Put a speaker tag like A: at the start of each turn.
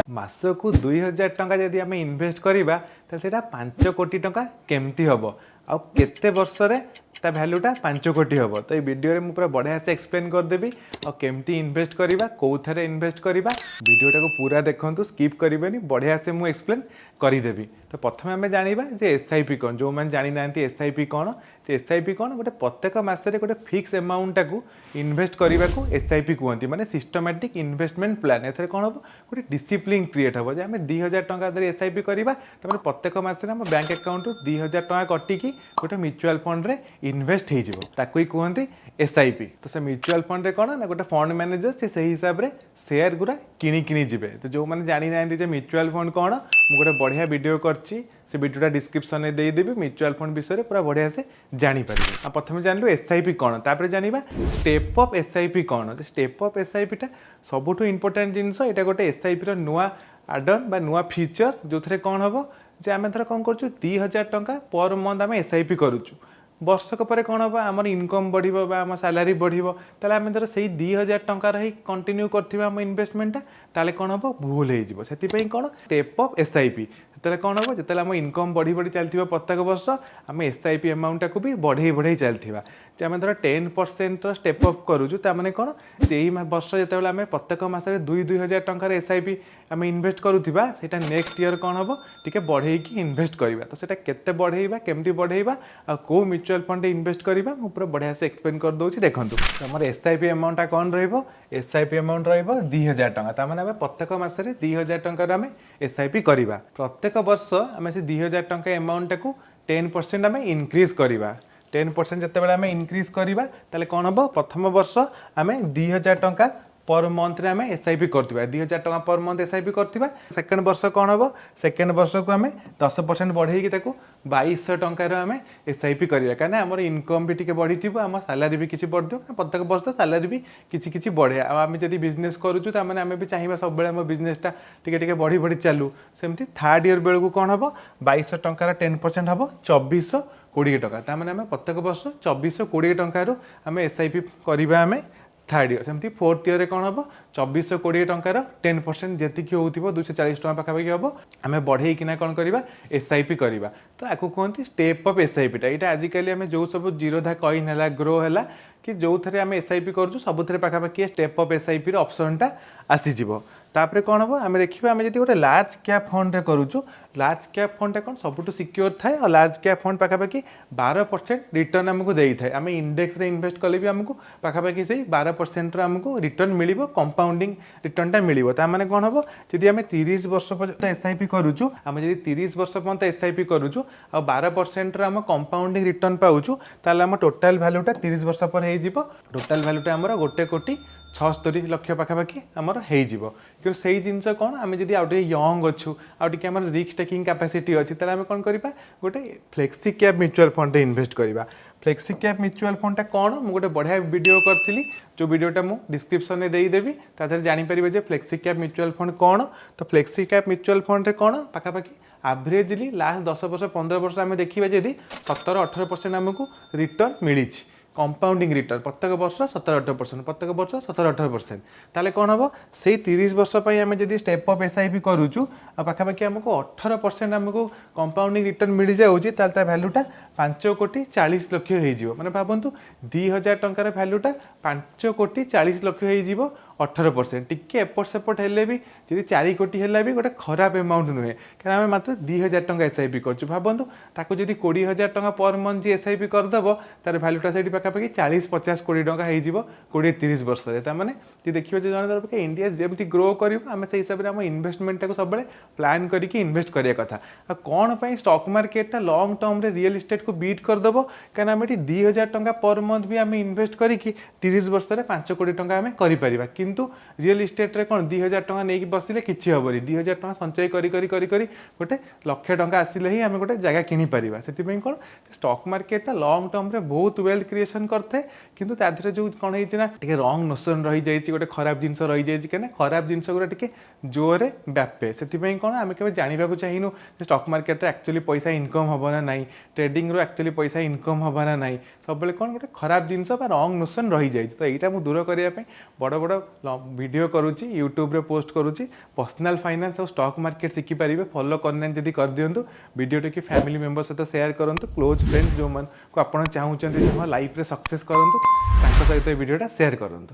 A: मासकू 2000 टंका जदि आम इनभेस्ट करवा तो 5 कोटी टंका केमती हम आउ केते वर्ष रे ता भैल्यूटा 5 कोटी हम। तो ये वीडियो में पूरा बढ़िया से एक्सप्लेन करदेवी और केमती इन्वेस्ट करवा कौ थे इन्वेस्ट करवा वीडियोटा को पूरा देखूँ स्किप करेंगे बढ़िया से मुझे एक्सप्लेन करदेवी। तो प्रथम आम जाना जे एसआईपी कौन जो मैंने जानी ना एसआईपी कौन एसआईपी कौन गोटे प्रत्येक मसरे गोटे फिक्स अमाउंट टाक इन्वेस्ट करने को एसआईपी कहते माने सिस्टमैटिक इन्वेस्टमेंट प्लान। एथरे कौन हम गोटे डिसिप्लिन क्रिएट हम आम 2000 टंका एसआईपी करवा तो प्रत्येक मसरे आम बैंक अकाउंट 2000 टंका कटिकी गोटे म्यूचुअल फंड रे इन्वेस्ट हो कहते एसआईपी। तो से म्यूचुअल फंड रे कौन ना गोटे फंड मैनेजर से हिसाब से शेयर गुरा किणी जी। तो जो मैंने जानी ना म्यूचुअल फंड कौन मुझे गोटे बढ़िया वीडियो से वीडियोटा डिस्क्रिप्शन में देदेवी म्यूचुअल फंड विषय पूरा बढ़िया से जानीपर। प्रथम जानलु एसआईपी कौन तापर जाना स्टेप अप एसआईपी कौन। स्टेप अप एसआईपीटा सबुठ इंपोर्टेंट जिनस यहाँ गोटे एसआईपी नुआ आडन बा नुआ फीचर जो थे कौन हम जे आम थर कौन कर 2000 टंका पर मंथ आम एसआईपी करुचु वर्षक पर कौन हम आम इनकम बढ़ो आम सैलरी बढ़ो ताले आम धर से 2000 टंकार ही कंटिन्यू करम इन्वेस्टमेंटा ताले कौन हम भूल हो कौन स्टेप अप एसआईपी से कौन हम जो आम इनकम बढ़ी बढ़ी चलती प्रत्येक वर्ष आम एसआईपी अमाउंट को भी बढ़े बढ़े चलती आम धर 10% स्टेप अप करुचु ताने कौन यही वर्ष जो आम प्रत्येक मसरे 2000 टंकार एसआईपी आम इन्वेस्ट करुवा से नेक्स्ट ईयर कौन हम टे बढ़े इन्वेस्ट करवा। तो सीटा केते बढ़ेवा केमती बढ़ेवा आ को म्यूचुअल फंड इन्वेस्ट करवा मु पूरा बढ़िया से एक्सप्लेन कर दूसरी देखो। आम एसआईपी अमाउंट कौन एसआईपी अमाउंट 2000 टंका ताने आम प्रत्येक मसरे 2000 टंकार आम एसआईपी करवा प्रत्येक वर्ष आम से 2000 टंका अमाउंट को 10% आम इनक्रीज करवा 10% जिते आम इनक्रीज करवा ताले कौन हम प्रथम वर्ष आम 2000 टंका पर मंथ रे आम एसआईपी करवा 2000 टंका पर मंथ एसआईपी करवा। सेकेंड वर्ष कौन हम सेकेंड वर्ष को आम 10% बढ़े 2200 टंकार आम एसआईपी करवा कहीं आम इनकम भी टी बढ़ी आम सैलरी भी किसी बढ़ प्रत्येक वर्ष सैलरी भी किसी बढ़े आम जब बिजनेस करुचु ताने आम भी चाहिए सब आम बिजनेसटा टे बढ़ी बढ़ी चलू सेमती थर्ड ईयर बेलू कौन हम 2200 टंकार 10% हम 2420 टंका ताने आम प्रत्येक वर्ष 2420 टंकार आम एसआईपी करवा आम थर्ड ईयर सेमती फोर्थ ईयर कौन हम 2420 टंकार 10% जी हो 240 टका पाखापाखि हम आम बढ़े कि कौन करवा एसआईपी करवा। तो आपको कहते स्टेप अप एसआईपीटा यहाँ आजिकल आम जो सब जीरोधा कॉइन है ग्रो है कि जो थे आम एसआईपी करूँ सब पाखापाखि स्टेप अप एसआईपी ऑप्शनटा आसीज। तापर कौन हम आम देखा आम जब गोटे लार्ज कैप फंड करूँ लार्ज कैप फंडा कौन सबुठ सिक्योर थाए और लार्ज कैप फंड पाखापाखि 12% रिटर्न आमको देई थाए आम इंडेक्स रे इन्वेस्ट कले भी आमको पाखापाखि से 12% आमको रिटर्न मिलिबो कंपाउंडिंग रिटर्नटा मिलिबो। ता माने कौन हम जदि आम 30 वर्ष पर्यंत एसआईपी करूँ आम जब 30 वर्ष पर्यंत एसआईपी करूँ आ 12% आम कंपाउंडिंग रिटर्न पाऊँ ताल आम टोटाल भैल्यूटा 30 वर्ष पर हो टोटाल भैल्यूटा आमर 1,76,00,000 पाखापाखि आमर हो कि सही जिनस कौन आम जब आउ यंग अच्छु आउटे आम रिस्क टेकिंग कैपेसिटी अच्छी ताले आम कौन करवा गोटे flexi cap mutual fund invest करवा। फ्लेक्सी कैप म्यूचुअल फंडा कौन मुझे गोटे बढ़िया वीडियो करी जो वीडियोटा मुझे डिस्क्रिप्शन में देदेवी तादर जानीपर फ्लेक्सी कैप म्यूचुअल फंड कौन। तो फ्लेक्सी कैप म्यूचुअल फंड कौन पाखापाखि एवरेजली लास्ट 10 वर्ष 15 वर्ष आम देखा जदि 17-18% आमको रिटर्न मिली कंपाउंडिंग रिटर्न प्रत्येक वर्ष 17-18% प्रत्येक वर्ष 17-18% ताले कौन हम से 30 वर्ष आम जब स्टेप अप एसआईपी करूँ पाखापाखि आमको 18% आमको कंपाउंडिंग रिटर्न मिल जाऊँगी भैल्यूटा 5,40,00,000 हो। मैंने भावतु 2000 टंकार भैल्यूटा 5,40,00,000 हो 18% टिके एपट सेपट हेले भी जी 4 कोटी है भी गोटे खराब अमाउंट नुहे क्या आम मात्र 2000 टंका एसआईपी करूँ भावतु ताको जब 20,000 टंका पर मंथ जी एसआईपी करदेव तार भैल्यूटा से पाखापाखि 40-50 कोटी टंका हो 20-30 वर्ष ताने जी देखिए जो जन इंडिया जमी ग्रो कर आम से हिसाब से आम इन्वेस्टमेंट को सब प्लान करके इन्वेस्ट करने कथा कौन पर स्टॉक मार्केटा लंग टर्म रे रियल इस्टेट को बीट करदेव क्या आम ये 2000 टंका पर मंथ भी आम इन्वेस्ट करके 30 वर्ष 5 कोटी टंका आम कर किंतु रियल इस्टेट रे कौन 2000 टंका नहीं बसिले किसी हेनी 2000 टंका संचय करी गोटे लक्ष टंका आसिले ही आम गोटे जगह किनी परिबा से कौन स्टॉक मार्केटा लंग टर्म रे बहुत वेल्थ क्रिएशन करते किंतु तादरे जो कौन होना टे रंग नोशन रही जाइए गोटे खराब जिनस रही जाइए क्या खराब जिनस गुरा टे जोरे व्यापे से कौन आम के जानवा चाहिए स्टॉक मार्केट एक्चुअली पैसा इनकम हम ना ना ट्रेडिंग रो एक्चुअली पैसा इनकम हम ना ना सब कौन गोटे खराब जिनस रंग नोशन रही जाइए। तो यहाँ मुझे दूर करने बड़ बड़ वीडियो करुच्ची यूट्यूब रे पोस्ट करुच्ची पर्सनल फाइनेंस और स्टॉक मार्केट शिखि पारे फॉलो करना जदि कर दिंतु वीडियो टी फैमिली मेंबर सहित शेयर करूँ क्लोज फ्रेंड्स जो को आप चाहूँ लाइफ रे सक्सेस करूँ सहित वीडियोटा शेयर करूँ।